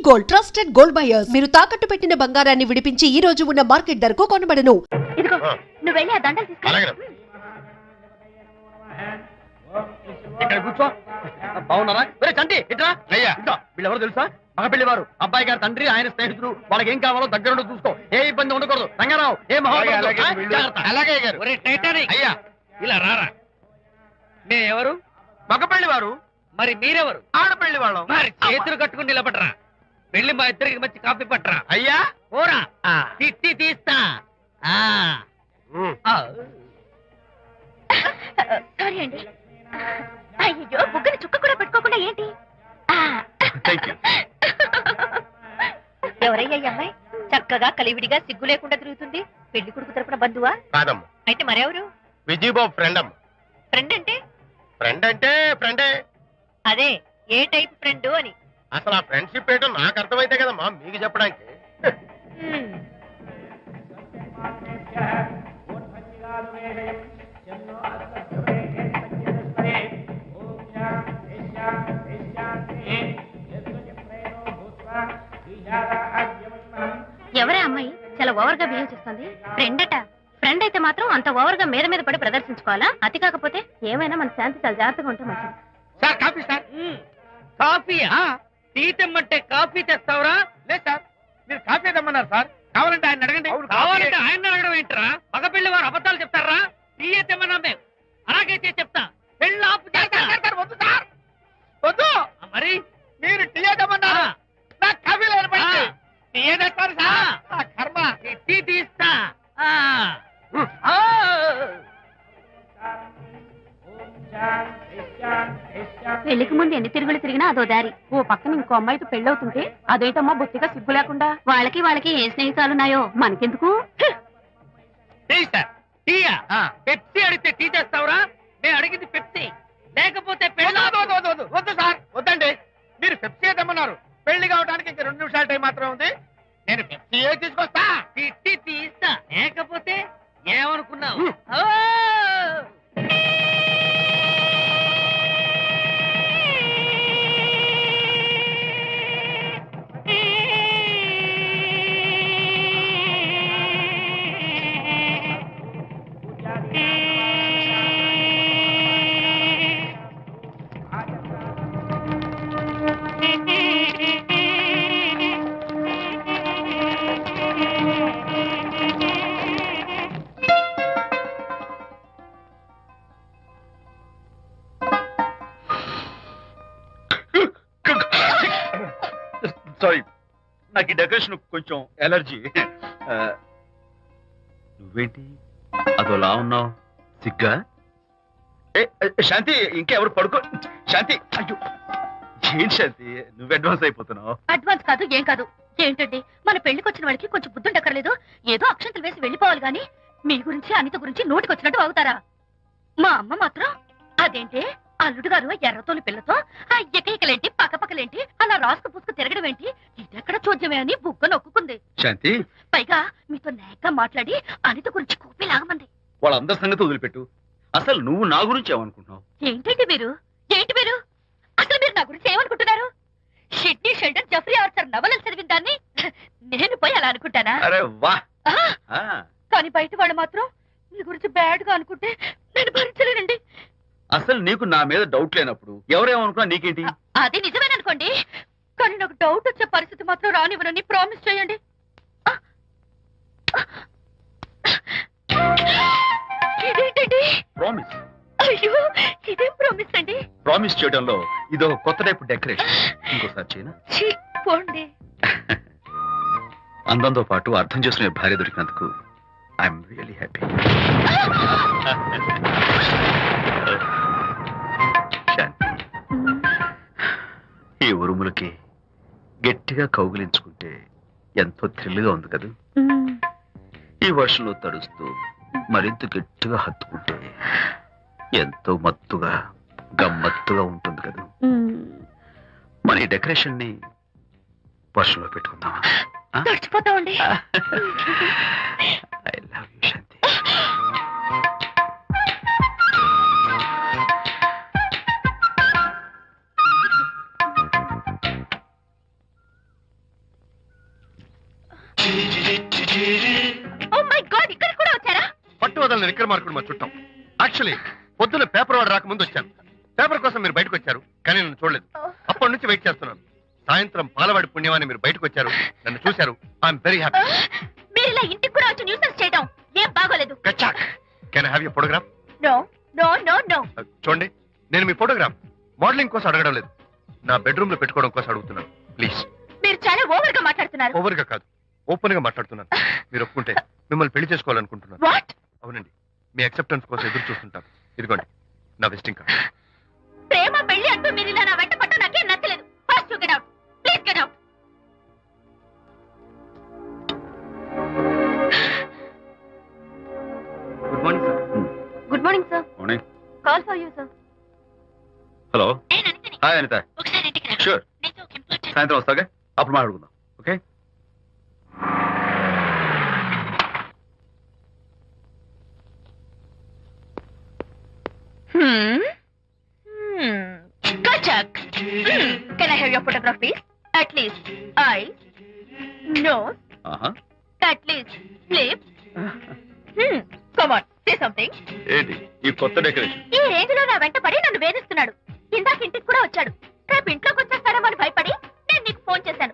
Gold trusted gold buyers. మీరు తాకట్టు పెట్టిన బంగారాన్ని విడిపించి ఈ రోజు ఉన్న మార్కెట్ ధరకు కొనబడను. ఇదిగో నువ్వు వెళ్ళి ఆ దండలు తీసుకో. ఇక్కడ కూర్చో. బాగున్నారా? చంటి ఇట్రా. వీళ్ళెవరు తెలుసా? మగపెళ్లి వారు, అబ్బాయి గారి తండ్రి, ఆయన స్నేహితులు. వాళ్ళకి ఏం కావాలో దగ్గరుండి చూసుకో. ఏ ఇబ్బంది ఉండకూడదు. రంగారావు ఏ అలాగే అయ్యా ఇలా రారా. ఎవరు? మగపెళ్లి వారు. మరి మీరెవరు? ఆడపెళ్లి వాళ్ళం. మరి చేతులు కట్టుకుని నిలబడరా. వెళ్ళి మా ఇద్దరికి మంచి కాఫీ పట్టరా. అయ్యా పోరా, తిట్టి తీస్తా. సారీ అండి. అయ్యో బుగ్గని చుక్క కూడా పెట్టుకోకుండా ఏంటి? ఎవరయ్యా ఈ అమ్మాయి? చక్కగా కలివిడిగా సిగ్గు లేకుండా తిరుగుతుంది. పెళ్లి కొడుకు తరపున బంధువా? కాదమ్మా. అయితే మరెవరు? విజయబాబు ఫ్రెండ్ అమ్మ. ఫ్రెండ్ అంటే? ఫ్రెండ్ అంటే ఫ్రెండే. అదే ఏ టైప్ ఫ్రెండ్ అని. అసలు ఆ ఫ్రెండ్షిప్ ఏంటో నాకు అర్థమైతే కదమ్మా మీకు చెప్పడానికి. ఎవరే అమ్మాయి చాలా ఓవర్ గా బిహేవ్ చేస్తుంది? ఫ్రెండ్ అట. ఫ్రెండ్ అయితే మాత్రం అంత ఓవర్ గా మీద మీద పడి ప్రదర్శించుకోవాలా? అతి కాకపోతే ఏమైనా మన శాంతి చాలా జాగ్రత్తగా ఉంటే మంచిది. Sir coffee sir. Coffee tea తెమ్మంటే కాఫీ తెస్తావురా? లేదు సార్, మీరు కాఫీ తెమ్మన్నారు సార్. కావాలంటే ఆయన అడగండి. కావాలంటే ఆయన అడగడం ఏంటరా? మగ పెళ్లి వారు అబద్ధాలు చెప్తారా? టీ తెమ్మన్నా మేము అలాగైతే చెప్తా. పెళ్ళి ఆపు చేస్తారు. వద్దు సార్, వద్దు. మరి మీరు టీ తెమ్మన్నారు, నాకు కాఫీ లేదు. టీ తెస్తారు సార్. కర్మ. టీ తీస్తా. పెళ్లికి ముందు ఎన్ని తిరుగులు తిరిగినా అదో దారి. ఓ పక్కన ఇంకో అమ్మాయితో పెళ్ళవుతుంటే అదేటమ్మా బొత్తిగా సిగ్గు లేకుండా. వాళ్ళకి ఏ స్నేహితాలున్నాయో మనకెందుకు? పెప్సీ అడిగితే టీ తెస్తావురా? మేము అడిగింది పెప్సీ, లేకపోతే వద్దు సార్. వద్దండి, మీరు పెప్సీ తెమ్మన్నారు. పెళ్లి కావడానికి ఇంక 2 నిమిషాల టైం మాత్రం ఉంది. నేను పెప్సీ తీసుకొస్తా. తిట్టి తీస్తా, లేకపోతే ఏమనుకున్నావు? సారీ, నాకు ఈ డెకరేషన్ కొంచెం ఎలర్జీ. నువ్వేంటి అదోలా ఉన్నావు? సిగ్గా? శాంతి, ఇంకెవరు పడుకో. శాంతి, అయ్యో ఏంటి శాంతి, నువ్వు అడ్వాన్స్ అయిపోతున్నావు. అడ్వాన్స్ కాదు ఏం కాదు. ఏంటండి, మన పెళ్లికి వచ్చిన వాళ్ళకి కొంచెం బుద్ధుండక్కర్లేదు? ఏదో అక్షంతలు వేసి వెళ్ళిపోవాలి గాని మీ గురించి అనిత గురించి నోటికొచ్చినట్టు అవుతారా? మా అమ్మ మాత్రం అదేంటి అల్లుడు గారు ఎర్రతోని పిల్లతో ఆ ఎకైకలేంటి పక్కపక్కలేంటి అలా రాసుకు పుసుకు తిరగడం ఏంటి, ఇదెక్కడ చూద్యమే అని బుగ్గ నొక్కుంది. శాంతి, పైగా మీతో నేగ్గా మాట్లాడి అనిత గురించి కూపి లాగమంది. వాళ్ళందరి సంగతి వదిలిపెట్టు. అసలు నువ్వు నా గురించి ఏమనుకుంటున్నావు? ఏంటి మీరు అసలు మీరు నా గురించి ఏమనుకుంటున్నారు? షిడ్నీ షెల్డన్ జెఫ్రీ ఆర్చర్ నవలలు చదివిన దాన్ని నేను పోయి అలా అనుకుంటానా? అరే వా. కానీ బయట వాళ్ళు మాత్రం మీ గురించి బ్యాడ్ గా అనుకుంటే నేను భరించలేనండి. అసలు నీకు నా మీద డౌట్ లేనప్పుడు ఎవరేమనుకున్నా నీకేంటి? అది నిజమేననుకోండి, కానీ నాకు డౌట్ వచ్చే పరిస్థితి మాత్రం రానివ్వనని ప్రామిస్ చేయండి. ఇదేంటండి? ప్రామిస్? అయ్యో ఇదేం ప్రామిస్ అండి? ప్రామిస్ చేయడంలో ఇదో కొత్త టైపు డెకరేషన్. ఇంకోసారి చేయనా? పోండి. అందంతో పాటు అర్థం చేసుకునే భార్య దొరికినందుకు ఐఎమ్ రియలీ హ్యాపీ. ఈ ఉరుములకి గట్టిగా కౌగిలించుకుంటే ఎంతో థ్రిల్గా ఉంది కదా. ఈ వర్షంలో తడుస్తూ మరింత గట్టిగా హత్తుకుంటే ఎంతో మత్తుగా గమ్మత్తుగా ఉంటుంది కదా. మన ఈ డెకరేషన్ ని వర్షంలో పెట్టుకుందామా? తడిచిపోతామండి. I love you Shanti. God, ఇక్కడ కూడా వచ్చారా? పట్టు వదలని విక్రమార్కుడు మా చుట్టం. యాక్చువల్లీ పొద్దున్న పేపర్ వాడు రాకముందు వచ్చాను. పేపర్ కోసం మీరు బయటకు వచ్చారు, కానీ నన్ను చూడలేదు. అప్పటి నుంచి వెయిట్ చేస్తున్నాను. సాయంత్రం పాలవాడి పుణ్యమాన్ని మీరు బయటకు వచ్చారు, నన్ను చూశారు. I'm very happy. మీరు ఇలా ఇంటికి కూడా వచ్చి న్యూసెన్స్ చేయడం ఏం బాగోలేదు. కచాక్. Can I have your photograph? No no no no. చూడండి, నేను మీ ఫోటోగ్రాఫ్ మోడలింగ్ కోసం అడగడం లేదు, నా బెడ్రూమ్ లో పెట్టుకోవడం కోసం అడుగుతున్నాను. ప్లీజ్. మీరు చాలా ఓవర్ గా మాట్లాడుతున్నారు. ఓవర్ గా కాదు, ఓపెన్ గా మాట్లాడుతున్నాను. మీరు ఒప్పుకుంటే మిమ్మల్ని పెళ్లి చేసుకోవాలనుకుంటున్నాను. వాట్? అవునండి, మీ అక్సెప్టెన్స్ కోసం ఎదురు చూస్తుంటాను. ఇదిగోండి నా విజిటింగ్ కార్డ్. ప్రేమ పెళ్లి అంటూ మీరు ఇలా నా వెంట పట్ట నాకేం నచ్చలేదు. First you get out. Please get out. Good morning sir. Good morning sir. Morning. Call for you sir. Hello. నేను అనితని. హాయ్ అనిత. ఒకసారి ఇంటికి రా. షూర్. నీతో ఒక ఇంపార్టెంట్. సాయంత్రం వస్తాగా, అప్పుడు మాట్లాడుకుందాం. Okay. Kachak. Can I have your photograph, please? At least eyes, nose, at least lips. Come on, say something. ఏంటి ఈ కొత్త డెకరేషన్? ఈ రేంజ్ లో నా వెంట పడి నన్ను వేధిస్తున్నాడు. ఇందాక ఇంటికి కూడా వచ్చాడు. రేపు ఇంట్లోకి వచ్చేస్తాడేమో అని భయపడి నేను నీకు ఫోన్ చేశాను.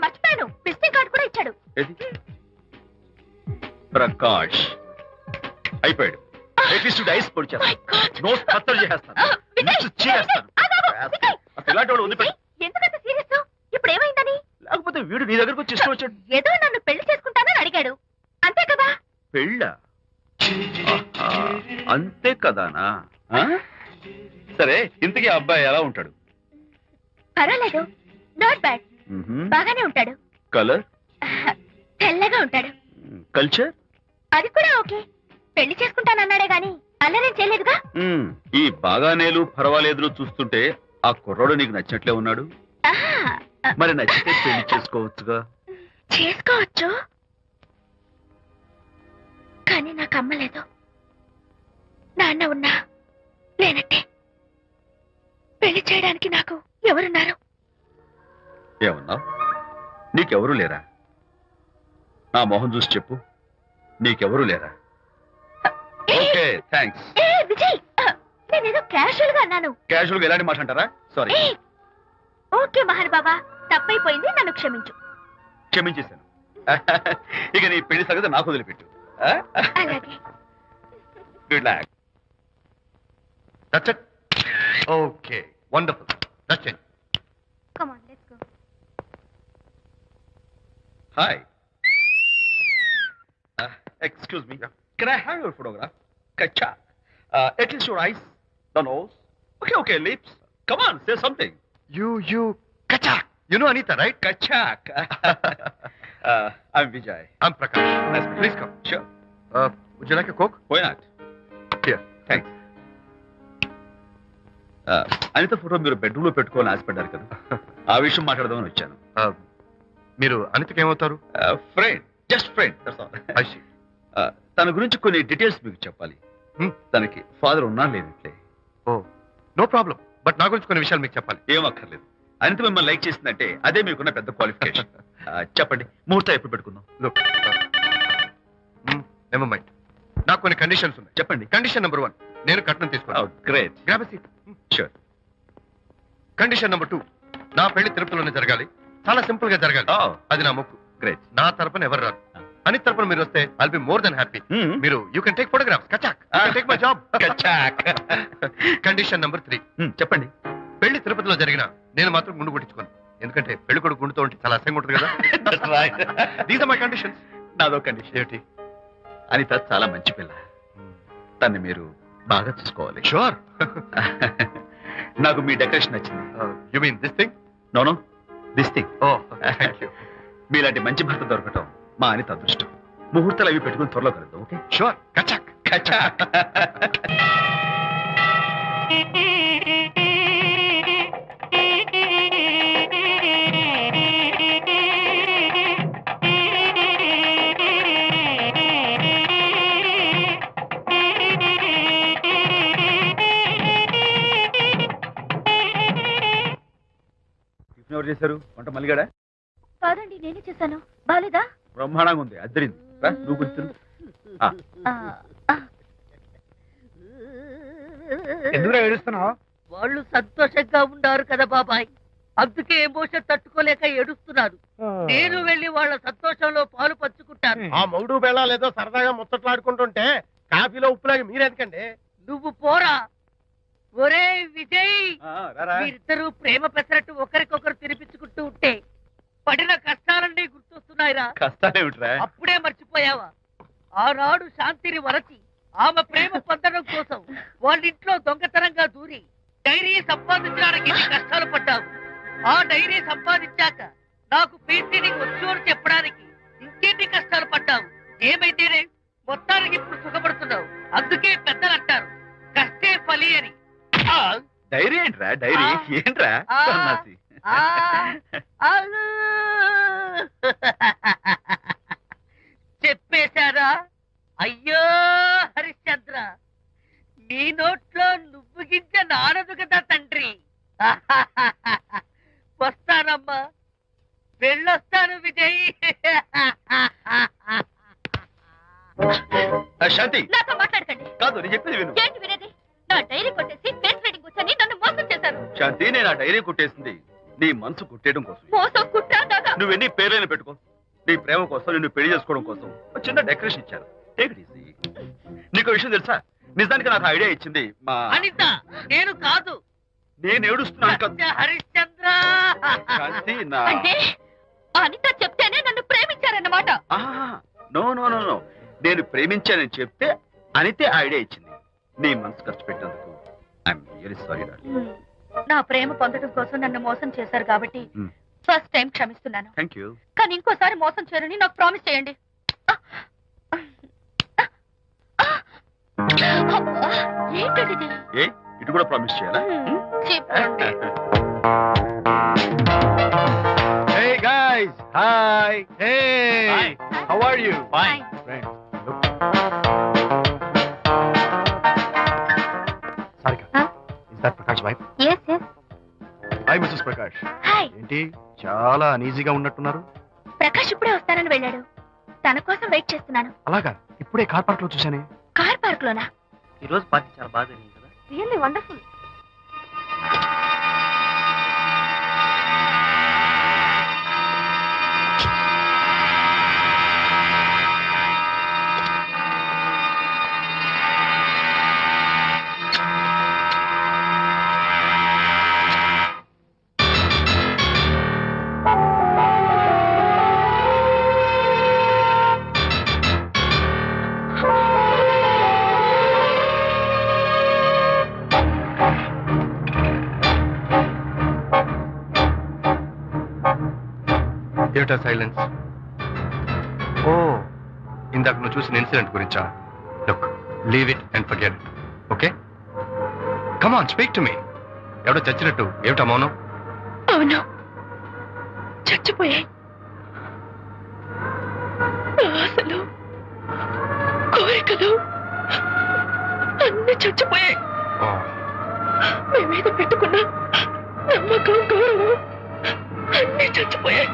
మర్చిపోయాను, విజిటింగ్ కార్డు కూడా ఇచ్చాడు. ఏది? ప్రకాష్ అయిపోయాడు. ఎట్లీస్ట్ ఐస్ పొడి My God. నోస్ కత్తలు చేసేస్తాను. విజయ్, నోస్ చీరేస్తాను. విజయ్, అసలు ఇలాంటి వాడు వదిలిపెట్టు. ఎందుకంత సీరియస్? ఇప్పుడు ఏమైందని? లేకపోతే వీడు నీ దగ్గరకు వచ్చి ఇష్టం వచ్చాడు. ఏదో నన్ను పెళ్లి చేసుకుంటానని అడిగాడు, అంతే కదా? పెళ్ళ అంతే కదానా? సరే, ఇంతకీ ఆ అబ్బాయి ఎలా ఉంటాడు? పర్వాలేదు, నాట్ బ్యాడ్. బాగానే ఉంటాడు. కలర్? తెల్లగా ఉంటాడు. కల్చర్? అది కూడా ఓకే. పెళ్లి చేసుకుంటానన్నాడే గాని అల్లరేం చేయలేదుగా. ఈ బాగానేలు పర్వాలేదు చూస్తుంటే ఆ కుర్రోడు నీకు నచ్చినట్లే ఉన్నాడు. ఆహా, మరి నచ్చితే పెళ్లి చేసుకోవచ్చుగా. చేసుకోవచ్చు, కానీ నాకు అమ్మ లేదు, నాన్న ఉన్నా లేనట్టే. పెళ్లి చేయడానికి నాకు ఎవరున్నారు? ఏమన్నావు? నీకెవరూ లేరా? నా మొహం చూసి చెప్పు, నీకెవరూ లేరా? Okay, thanks. ఏ విజయ్, నేనేదో క్యాషువల్ గా అన్నాను. క్యాజువల్ గా ఎలాంటి మాట అంటారా? సారీ. ఏ, ఓకే మహన్ బాబా, తప్పైపోయింది, నన్ను క్షమించు. క్షమించేశాను. ఇక నీ పెళ్లి సంగతి నాకు వదిలిపెట్టు. అలాగే. Good luck. That's it. Okay, wonderful. That's it. Come on, let's go. Hi. Excuse me. Can I have your photograph? Kacha. At least your eyes, the nose. Okay, lips. Come on, say something. You. Kachak. You know Anita, right? Kachak. I'm Vijay. I'm Prakash. Nice. Please come. Sure. Would you like a Coke? Why not? Here. Thanks. Anitha photo మీరు bedroom లో పెట్టుకోవాలని ఆశపడ్డారు కదా, ఆ విషయం మాట్లాడదామని వచ్చాను. మీరు అనితకి ఏమవుతారు? Friend, just friend. తన గురించి కొన్ని డీటెయిల్స్ మీకు చెప్పాలి. తనకి ఫాదర్ ఉన్నా లేనట్లే. ఓ, నో ప్రాబ్లం. బట్ నా గురించి కొన్ని విషయాలు మీకు చెప్పాలి. ఏం అక్కర్లేదు. అనిత మిమ్మల్ని లైక్ చేసిందంటే అదే మీకున్న పెద్ద క్వాలిఫికేషన్. చెప్పండి, ముహూర్తం ఎప్పుడు పెట్టుకుందాం? నెవర్ మైండ్, నాకు కొన్ని కండిషన్స్ ఉన్నాయి. చెప్పండి. కండిషన్ నెంబర్ 1, నేను కట్నం తీసుకున్నాను. Great. Grab a seat. Sure. Condition number 2, నా పెళ్లి తిరుపతిలోనే జరగాలి. చాలా సింపుల్ గా జరగాలి. అది నా మొక్కు. గ్రేట్. నా తరపున ఎవరు రాదు. అనిత తరపున మీరు వస్తే I'll be more than happy. మీరు యూ కెన్ టేక్ ఫోటోగ్రాఫ్స్. కచాక్. Take my job. కచాక్. కండిషన్ నెంబర్ 3, చెప్పండి. పెళ్లి తిరుపతిలో జరిగిన నేను మాత్రం గుండు కొట్టించుకోను. ఎందుకంటే పెళ్లి కొడుకు గుండుతో ఉంటే చాలా అసహ్యంగా ఉంటుంది కదా. These are my conditions. నాదో కండిషన్ ఏమిటి? అనిత చాలా మంచి పిల్ల, తన్ని మీరు బాగా చూసుకోవాలి. షూర్. నాకు మీ డెకరేషన్ నచ్చింది. You mean this thing? No, this thing. Oh, thank you. మీలాంటి మంచి భర్త దొరకటం మా అనిత అదృష్టం. ముహూర్తాలు అవి పెట్టుకుని త్వరలో కలుద్దాం. ఓకే? షూర్. కచాక్. కచాక్. ఎవరు చేశారు వంట? మల్లిగాడా? కాదండి, నేనే చేశాను. బాలేదా? బ్రహ్మాండంగా ఉంది. అద్దరింది. నువ్వు కూర్చుని. ఎందుకు ఏడుస్తున్నావు? వాళ్ళు సంతోషంగా ఉన్నారు కదా బాబాయ్, అందుకే ఎమోషన్ తట్టుకోలేక ఏడుస్తున్నారు. నేను వెళ్ళి వాళ్ళ సంతోషంలో పాలు పంచుకుంటాను. ఆ మౌడు బెళ్ళాలేదో సరదాగా ముచ్చట్లాడుకుంటుంటే కాఫీలో ఉప్పులాగి మీరెందుకండి? నువ్వు పోరా. ఒరే విజయ్, మీరిద్దరూ ప్రేమ పెసరట్టు ఒకరికొకరు తినిపించుకుంటూ ఉంటే పడిన కష్టాలన్నీ గుర్తొస్తున్నాయిరా. కష్టాలేమిట్రా? అప్పుడే మర్చిపోయావా? ఆనాడు శాంతిని వరచి ఆమె ప్రేమ పొందడం కోసం వాళ్ళింట్లో దొంగతనంగా దూరి డైరీ సంపాదించడానికి ఎన్ని కష్టాలు పడ్డావు. ఆ డైరీ సంపాదించాక నాకు పీసీని వచ్చు అని చెప్పడానికి ఇంకెన్ని కష్టాలు పడ్డావు. ఏమైతేనే మొత్తానికి ఇప్పుడు సుఖపడుతున్నావు. అందుకే పెద్దలు అంటారు కష్టే ఫలి అని. డైరీ ఏంట్రా? డైరీ ఏంట్రా? సన్నాసి. చెప్పేశారా? అయ్యో హరిశ్చంద్ర, నీ నోట్లో నువ్వు గింజ నానదు కదా తండ్రి. వస్తానమ్మా, వెళ్ళొస్తాను విజయ్. శాంతి నాతో మాట్లాడకండి. కాదు, నేను చెప్పేది విను. ఏంటి వినేది? నా డైరీ కొట్టేసి ఫేస్ రీడింగ్ వచ్చని నన్ను మోసం చేశారు. శాంతి, నేను ఆ డైరీ కుట్టేసింది నీ మనసు కుట్టేయడం కోసం. మోసం కుట్రా కాదా? నువ్వెన్ని పేర్లైనా పెట్టుకో, నీ ప్రేమ కోసం, నిన్ను పెళ్లి చేసుకోవడం కోసం ఒక చిన్న డెకరేషన్ ఇచ్చాను. Take it easy. నీకు విషయం తెలుసా? నిజానికి నాకు ఐడియా ఇచ్చింది మా అనిత, నేను కాదు. నేను ఏడుస్తున్నాను కదా హరిశ్చంద్ర. శాంతి. నా అంటే అనిత చెప్తేనే నన్ను ప్రేమించారన్నమాట. నో నో నో నో, నేను ప్రేమించానని చెప్తే అనితే ఐడియా ఇచ్చింది. నీ మనసు ఖర్చు పెట్టినందుకు ఐఎమ్ రియల్లీ సారీ డార్లింగ్. నా ప్రేమ పొందడం కోసం నన్ను మోసం చేశారు కాబట్టి ఫస్ట్ టైం క్షమిస్తున్నాను. Thank you. కానీ ఇంకోసారి మోసం చేయరని నాకు ప్రామిస్ చేయండి. ఏంటండి ఇది? ఏ ఇటు కూడా ప్రామిస్ చేయాలా? చెప్పండి. Hey guys, hi. Hey, Hi. how are you? Fine. Friend, look. Sarika, Huh? is that Prakash wife? Yes, yes. Hi, Mrs. Prakash. Hi. ఏంటి చాలా అనీజీగా ఉన్నట్టున్నారు? ప్రకాష్ ఇప్పుడే వస్తానని వెళ్ళాడు. తన కోసం వెయిట్ చేస్తున్నాను. అలాగా, ఇప్పుడే కార్ పార్క్ లో చూశానే. కార్ పార్క్ లోనా? ఈ రోజు పార్టీ చాలా బాగా జరిగింది కదా. Really wonderful. ఏమిటా సైలెన్స్? ఓ, ఇందాక నువ్వు చూసిన ఇన్సిడెంట్ గురించా? Look, leave it and forget it. Okay, come on, speak to me. ఎవడో చచ్చినట్టు ఏమిటా మౌనం? అవును, చచ్చిపోయాయి. ఆశలు, కోరికలు అన్ని చచ్చిపోయాయి. మీ మీద పెట్టుకున్న నమ్మకం, గౌరవం అన్ని చచ్చిపోయాయి.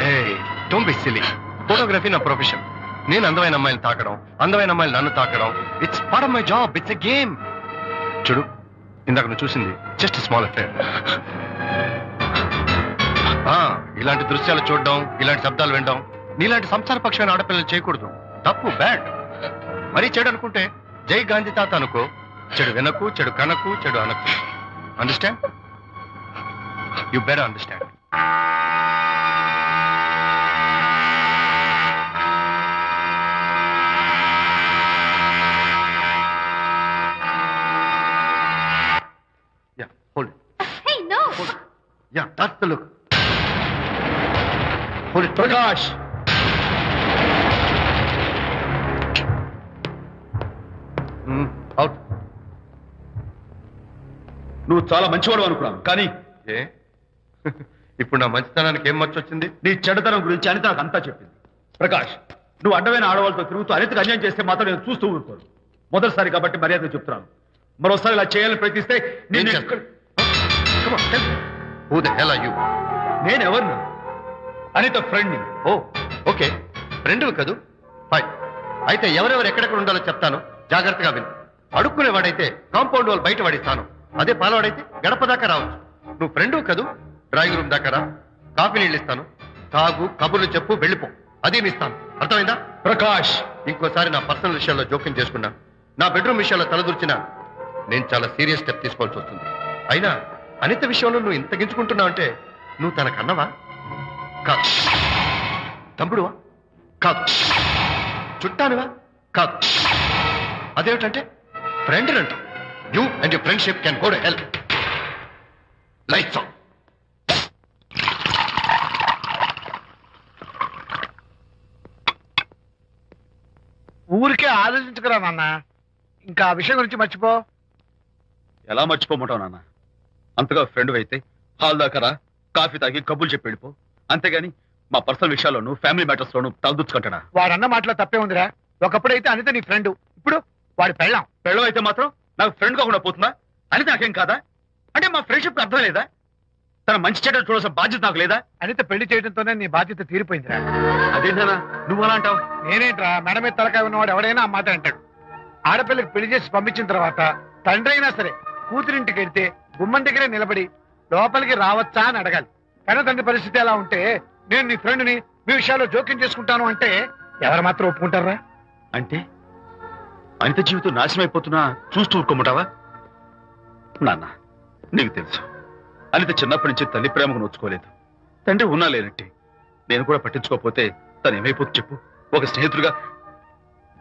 Don't be silly. ఫోటోగ్రఫీ నా ప్రొఫెషన్. నేను అందమైన అమ్మాయిని తాకడం, అందమైన అమ్మాయిలు నన్ను తాకడం, it's part of my job. It's a game. చూడు, ఇందాక నువ్వు చూసింది జస్ట్ స్మాల్ అఫేర్. ఇలాంటి దృశ్యాలు చూడడం, ఇలాంటి శబ్దాలు వినడం నీలాంటి సంసారపక్షమైన ఆడపిల్లలు చేయకూడదు. తప్పు, బ్యాడ్. మరీ చెడు అనుకుంటే జై గాంధీ తాత అనుకో. చెడు వినకు, చెడు కనకు, చెడు అనకు. Understand? You better understand. Yeah, hold it. Hey, no. Yeah, that's the look. Hold it, Prakash. Out. నువ్వు చాలా మంచివాడు అనుకున్నాను, కానీ ఏ ఇప్పుడు నా మంచితనానికి ఏం మర్చొచ్చింది? నీ చెడ్డతనం గురించి అనిత నాకు అంతా చెప్పింది. ప్రకాష్, నువ్వు అడ్డమైన ఆడవాళ్ళతో తిరుగుతూ అనితకు అన్యాయం చేస్తే మాత్రం నేను చూస్తూ ఉంటాను. మొదటిసారి కాబట్టి మర్యాద చెప్తున్నాను. మరోసారి ఇలా చేయాలని ప్రయత్నిస్తే నేను Come on, tell me. Who the hell are you? నేనెవరిని? అనిత ఫ్రెండ్ని. ఓ, ఓకే, ఫ్రెండ్ కదూ. హాయ్, అయితే ఎవరెవరు ఎక్కడెక్కడ ఉండాలో చెప్తాను, జాగ్రత్తగా విను. అడుక్కునేవాడైతే కాంపౌండ్ వాల్ బయట వాడిస్తాను. అదే పాలవాడైతే గడప దాకా రావచ్చు. నువ్వు ఫ్రెండు కదూ, డ్రాయింగ్ రూమ్ దాకా రా. కాఫీ నీళ్ళు ఇస్తాను, తాగు, కబుర్లు చెప్పు, వెళ్ళిపో. అది ఇస్తాను. అర్థమైందా? ప్రకాష్, ఇంకోసారి నా పర్సనల్ విషయాల్లో జోక్యం చేసుకున్నా, నా బెడ్రూమ్ విషయాల్లో తలదూర్చినా నేను చాలా సీరియస్ స్టెప్ తీసుకోవాల్సి వస్తుంది. అయినా అనిత విషయంలో నువ్వు ఇంత గించుకుంటున్నావు అంటే నువ్వు తనకన్నవా? కాదు. తమ్ముడువా? కాదు. చుట్టానివా? కాదు. అదేమిటంటే ఫ్రెండ్ అంట. You and your friendship can go to hell. Lights on. ఊరికే ఆలోచించుకురా నాన్న, ఇంకా ఆ విషయం గురించి మర్చిపో. ఎలా మర్చిపోమంటావు నాన్న? అంతగా ఫ్రెండ్ అయితే హాల్ దాకా రా, కాఫీ తాగి కబుర్లు చెప్పి వెళ్ళిపో. అంతేగాని మా పర్సనల్ విషయాల్లోనూ ఫ్యామిలీ మ్యాటర్స్ లోనూ తలదూర్చుకుంటాడా? వాడన్న మాటలో తప్పే ఉందిరా. ఒకప్పుడైతే అనిత నీ ఫ్రెండ్, ఇప్పుడు వాడి పెళ్ళాం. పెళ్ళం అయితే మాత్రం నాకు ఫ్రెండ్ కాకుండా పోతుందా? అని నాకేం కాదా? అంటే మా ఫ్రెండ్షిప్ అర్థం లేదా? తన మంచి చెడ్డ చూడాల్సిన బాధ్యత నాకు లేదా? అనిత పెళ్లి చేయడంతోనే నీ బాధ్యత తీరిపోయిందిరా. అదేంటనా నువ్వు అలా అంటావు? నేనేంట్రా, మెడ మీద తలకాయ ఉన్నవాడు ఎవడైనా ఆ మాట అంటాడు. ఆడపిల్లకి పెళ్లి చేసి పంపించిన తర్వాత తండ్రి అయినా సరే కూతురింటికి వెళ్తే గుమ్మం దగ్గరే నిలబడి లోపలికి రావచ్చా అని అడగాలి. కన్న తండ్రి పరిస్థితి ఎలా ఉంటే నేను నీ ఫ్రెండ్ని మీ విషయాల్లో జోక్యం చేసుకుంటాను అంటే ఎవరు మాత్రం ఒప్పుకుంటారా? అంటే అనిత జీవితం నాశనం అయిపోతున్నా చూస్తూ ఊరుకోమంటావా? నాన్న, నీకు తెలుసు అనిత చిన్నప్పటి నుంచి తల్లి ప్రేమకు నోచుకోలేదు. తండ్రి ఉన్నా లేనట్టే. నేను కూడా పట్టించుకోకపోతే తను ఏమైపోతుంది చెప్పు? ఒక స్నేహితుడిగా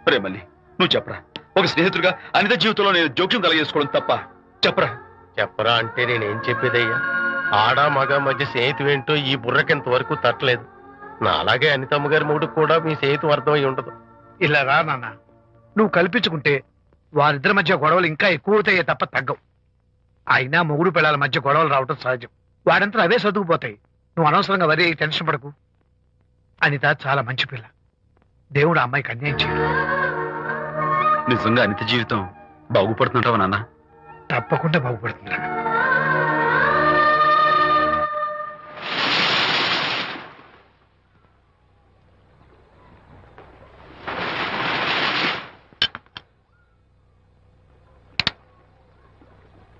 ప్రేమల్లి నువ్వు చెప్పరా, ఒక స్నేహితుడిగా అనిత జీవితంలో నేను జోక్యం కలగజేసుకోవడం తప్ప? చెప్పరా. చెప్పరా అంటే నేనేం చెప్పేదయ్యా? ఆడ మగ మధ్య స్నేహితం ఏంటో ఈ బుర్రకింత వరకు తట్టలేదు. నా అలాగే అనితమ్మ గారి మూడు కూడా మీ స్నేహితం అర్థమై ఉండదు. ఇలా రా నాన్న, నువ్వు కల్పించుకుంటే వారిద్దరి మధ్య గొడవలు ఇంకా ఎక్కువ అవుతాయే తప్ప తగ్గవు. అయినా మొగుడు పిల్లల మధ్య గొడవలు రావటం సహజం. వాడంతా అవే సర్దుకుపోతాయి. నువ్వు అనవసరంగా వరి టెన్షన్ పడకు. అనిత చాలా మంచి పిల్ల. దేవుడు ఆ అమ్మాయికి అన్యాయం చేయడు. నిజంగా అనిత జీవితం బాగుపడుతుంటావా నాన్న? తప్పకుండా బాగుపడుతుందిరా.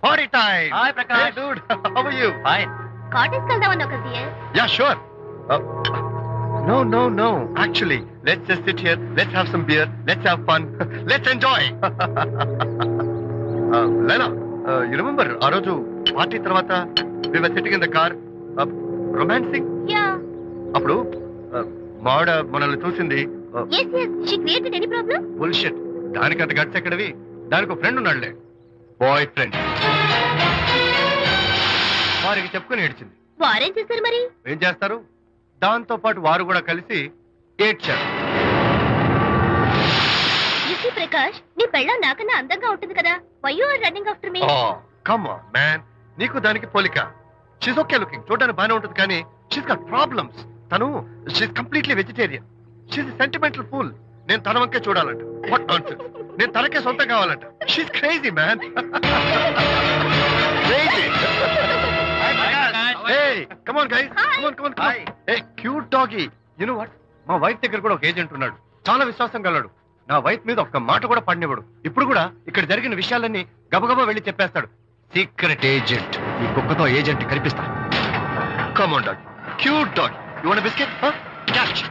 Party time! Hi, Prakash. Hey, dude. How are you? Fine. Cottage వెళ్దామన్నావు కదా dear. Yeah, sure. No. Actually, let's just sit here. Let's have some beer. Let's have fun. Let's enjoy. Lena, you remember ఆ రోజు party తర్వాత we were sitting in the car, romancing? Yeah. అప్పుడు మావిడ మనల్ని చూసింది. Yes. She created any problem? Bullshit. దానికంత guts ఎక్కడవి? దానికి ఒక ఫ్రెండ్ ఉన్నాడులే, బాయ్ ఫ్రెండ్. వారికి చెప్పుకొని ఏడ్చింది. వారేం చేశారు మరి? ఏం చేస్తారు, దాంతో పాటు వారు కూడా కలిసి ఏడ్చారు. యూసీ ప్రకాష్, నీ పెళ్ళాం నాకన్నా అందంగా ఉంటుంది కదా. Why you are running after me? Come on man, నీకు దానికి పోలిక. షీస్ ఓకే లుకింగ్, చూడడానికి బాగానే ఉంటుంది కానీ షీస్ గాట్ ప్రాబ్లమ్స్. తను she's completely vegetarian. She's sentimental pool. నేను తన వంకే చూడాలంట. What nonsense. నేను తనకే సొంతం కావాలంట. She's crazy man. Crazy. Hey, come on guys. Come on. Hey, cute doggy. You know what? మా వైఫ్ దగ్గర కూడా ఒక ఏజెంట్ ఉన్నాడు. చాలా విశ్వాసం గలడు. నా వైఫ్ మీద ఒక్క మాట కూడా పడినివ్వడు. ఇప్పుడు కూడా ఇక్కడ జరిగిన విషయాలన్నీ గబగబా వెళ్ళి చెప్పేస్తాడు. Secret agent. ఈ కుక్కతో ఏజెంట్ కనిపిస్తా. Come on dog. Cute dog. You want a biscuit? Huh? Catch.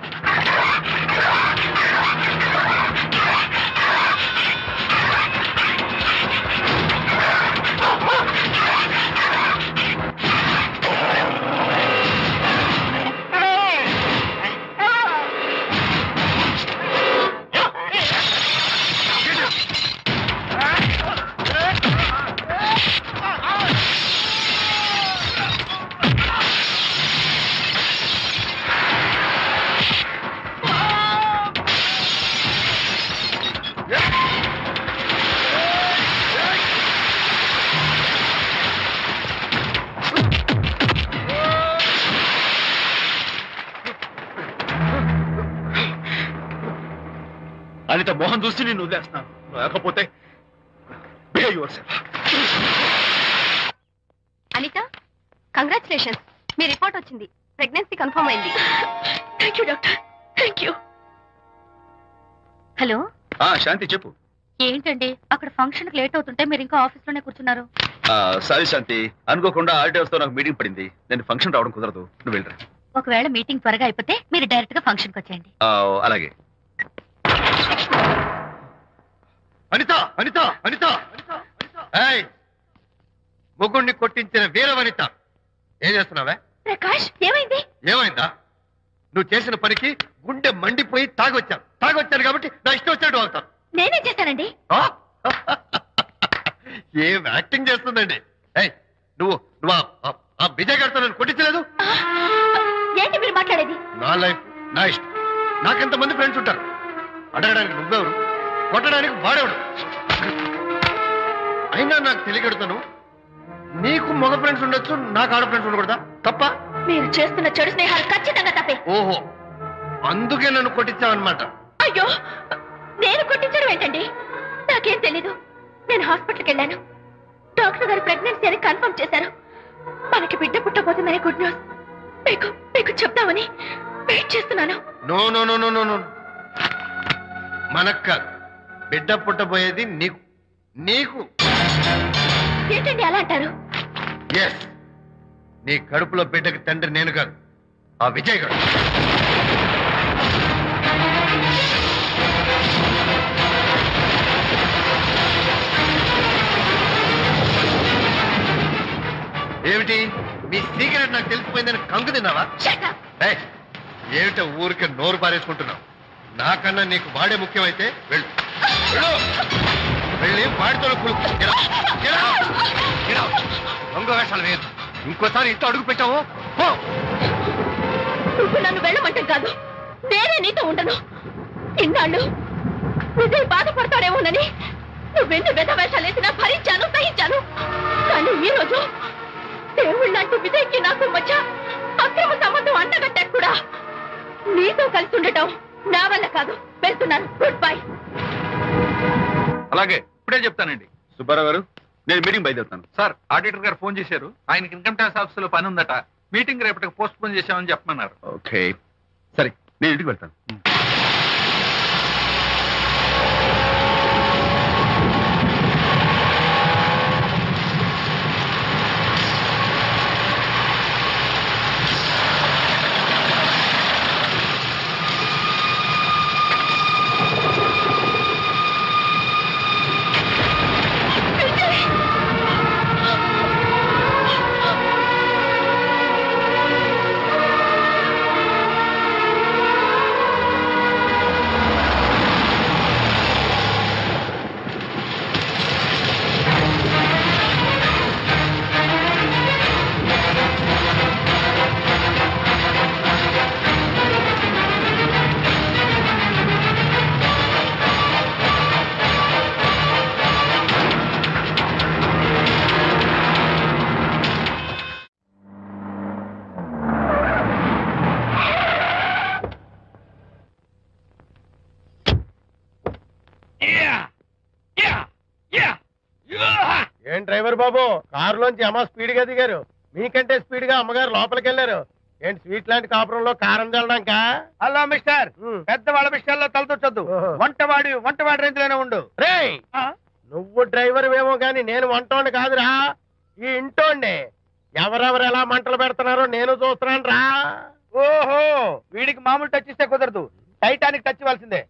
Anitha Mohan చూసి నేను వదిలేస్తున్నాను. లేకపోతే behave yourself. అనిత, కంగ్రాచులేషన్స్. మీ రిపోర్ట్ వచ్చింది. ప్రెగ్నెన్సీ కన్ఫర్మ్ అయింది. Thank you doctor. Thank you. Hello Shanti చెప్పు. ఏంటండి అక్కడ ఫంక్షన్ కి లేట్ అవుతుంటే మీరు ఇంకా ఆఫీస్ లోనే కూర్చున్నారు. సారీ శాంతి, అనుకోకుండా ఆర్డర్స్ తో నాకు మీటింగ్ పడింది. నేను ఫంక్షన్ రావడం కుదరదు, నువ్వు వెళ్ళరా. ఒకవేళ మీటింగ్ త్వరగా అయిపోతే మీరు డైరెక్ట్ గా ఫంక్షన్ కి వచ్చేయండి. అలాగే. అనిత అనిత అనిత, ఏయ్, ముగ్గుడిని కొట్టించిన వీర వనిత, ఏం చేస్తున్నావే? ప్రకాష్ ఏమైంది? ఏమైందా? నువ్వు చేసిన పనికి గుండె మండిపోయి తాగొచ్చాను కాబట్టి నా ఇష్టం వచ్చినట్టు అవుతాను. నేనేం చేశానండి? ఏం యాక్టింగ్ చేస్తుందండి. ఏయ్, నువ్వు నువ్వు ఆ విజయ్ గారితో నన్ను కొట్టించలేదు. ఏంటి మీరు మాట్లాడేది? నా లైఫ్ నా ఇష్టం. నాకెంతమంది ఫ్రెండ్స్ ఉంటారు. అడగడానికి నువ్వెవరు, కొట్టడానికి వాడేవాడు. అయినా నాకు తెలియగడుతాను, నీకు మగ ఫ్రెండ్స్ ఉండొచ్చు, నాకు ఆడ ఫ్రెండ్స్ ఉండకూడదా? తప్ప? మీరు చేస్తున్న చెడు స్నేహాలు ఖచ్చితంగా తప్పే. ఓహో, అందుకే నన్ను కొట్టించావన్నమాట. అయ్యో, నేను కొట్టించడం ఏంటండి? నాకేం తెలీదు. నేను హాస్పిటల్కి వెళ్ళాను. డాక్టర్ గారు ప్రెగ్నెన్సీ అని కన్ఫర్మ్ చేశారు. మనకి బిడ్డ పుట్టబోతుందని గుడ్ న్యూస్ మీకు చెప్తామని వెయిట్ చేస్తున్నాను. No no no no no no, మనకు కాదు, బిడ్డ పుట్టబోయేది నీకు. నీకు ఏంటండి అలా అంటారు? ఎస్, నీ కడుపులో బిడ్డకి తండ్రి నేను కాదు, ఆ విజయ్ గారు. ఏమిటి మీ సీక్రెట్ నాకు తెలిసిపోయిందని కంగు తిన్నావా? ఏయ్, ఏమిటో ఊరికే నోరు పారేసుకుంటున్నావు? నాకన్నా నీకు వాడే ముఖ్యమైతే వెళ్ళు, వెళ్ళి వాడితో దొంగ వేషాలు వేయద్దు. ఇంకోసారి ఇంట్లో అడుగు పెట్టావు పో. నువ్వు నన్ను వెళ్ళమంటే కాదు, నేనే నీతో ఉండను. ఇన్నాళ్ళు విజయ్ బాధపడతాడేమోనని నువ్వెన్ని వెధ వేషాలు వేసినా భరించాను, సహించాను. కానీ ఈ రోజు దేవుళ్ళంటూ విజయ్కి నాకు మధ్య అక్రమ సంబంధం అంటగట్టాక కూడా నీతో కలిసి ఉండటం నా వల్ల కాదు. వెళ్తున్నాను, గుడ్ బై. అలాగే, ఇప్పుడే చెప్తానండి. సుబ్బారావు గారు, నేను మీటింగ్ బయలుదేరుతాను. సార్, ఆడిటర్ గారు ఫోన్ చేశారు. ఆయనకి ఇన్కమ్ ట్యాక్స్ ఆఫీసులో పని ఉందట. మీటింగ్ రేపటికి పోస్ట్ పోన్ చేశామని చెప్పమన్నారు. ఓకే, సరే, నేను ఇంటికి వెళ్తాను. ఏం డ్రైవర్ బాబు, కారులోంచి అమ్మ స్పీడ్ గా దిగారు. మీకంటే స్పీడ్ గా అమ్మగారు లోపలికి వెళ్ళారు. ఏంటి స్వీట్ లాంటి కాపురంలో కారం చల్లడాక? హలో మిస్టర్, పెద్దవాళ్ళ విషయాల్లో తలదొచ్చొద్దు. వంటవాడి రేంజ్ లోనే ఉండు. రేయ్, నువ్వు డ్రైవర్ ఏమో గాని నేను వంటోండి కాదురా, ఈ ఇంటోండి. ఎవరెవరు ఎలా మంటలు పెడుతున్నారో నేను చూస్తున్నాను రా. ఓహో, వీడికి మామూలు టచ్ ఇస్తే కుదరదు, టైటానిక్ టచ్ ఇవ్వాల్సిందే.